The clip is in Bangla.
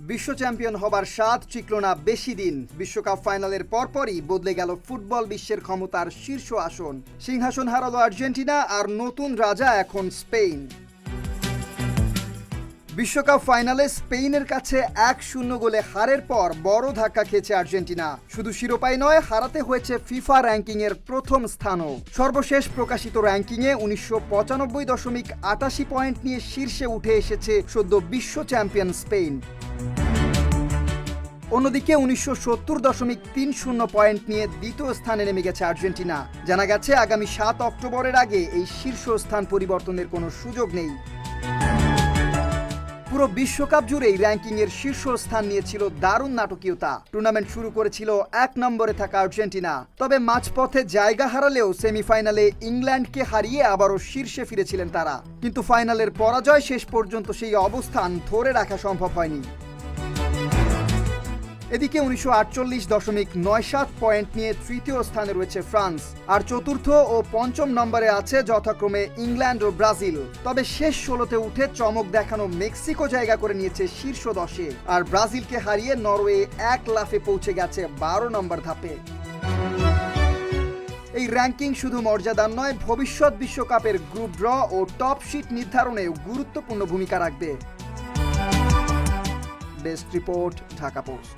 বিশ্ব চ্যাম্পিয়ন হবার স্বাদ টিকল না বেশি দিন। বিশ্বকাপ ফাইনালের পরপরই বদলে গেল ফুটবল বিশ্বের ক্ষমতার শীর্ষ আসন। সিংহাসন হারালো আর্জেন্টিনা, আর নতুন রাজা এখন স্পেন। বিশ্বকাপ ফাইনালে স্পেনের কাছে 1-0 গোলে হারের পর বড় ধাক্কা খেয়েছে আর্জেন্টিনা। শুধু শিরোপাই নয়, হারাতে হয়েছে ফিফা র্যাঙ্কিংয়ের প্রথম স্থানও। সর্বশেষ প্রকাশিত র্যাঙ্কিংয়ে 1995.88 পয়েন্ট নিয়ে শীর্ষে উঠে এসেছে সদ্য বিশ্ব চ্যাম্পিয়ন স্পেন। অন্যদিকে 1970.30 পয়েন্ট নিয়ে দ্বিতীয় স্থানে নেমে গেছে আর্জেন্টিনা। জানা গেছে আগামী 7 অক্টোবরের আগে এই শীর্ষস্থান পরিবর্তনের কোনো সুযোগ নেই। পুরো বিশ্বকাপ জুড়েই র্যাঙ্কিংয়ের শীর্ষস্থান নিয়েছিল দারুণ নাটকীয়তা। টুর্নামেন্ট শুরু করেছিল 1 নম্বরে থাকা আর্জেন্টিনা, তবে মাঝপথে জায়গা হারালেও সেমিফাইনালে ইংল্যান্ডকে হারিয়ে আবারও শীর্ষে ফিরেছিলেন তারা। কিন্তু ফাইনালের পরাজয় শেষ পর্যন্ত সেই অবস্থান ধরে রাখা সম্ভব হয়নি। এদিকে 1948.97 পয়েন্ট নিয়ে তৃতীয় স্থানে রয়েছে ফ্রান্স, আর চতুর্থ ও পঞ্চম নম্বরে আছে যথাক্রমে ইংল্যান্ড ও ব্রাজিল। তবে শেষ 16তে উঠে চমক দেখানো মেক্সিকো জায়গা করে নিয়েছে শীর্ষ 10-এ, আর ব্রাজিলকে হারিয়ে নরওয়ে 1 লাফে পৌঁছে গেছে 12 নম্বর ধাপে। এই র্যাঙ্কিং শুধু মর্যাদার নয়, ভবিষ্যৎ বিশ্বকাপের গ্রুপ ড্র ও টপ শিট নির্ধারণেও গুরুত্বপূর্ণ ভূমিকা রাখবে। Desk report, Dhaka post.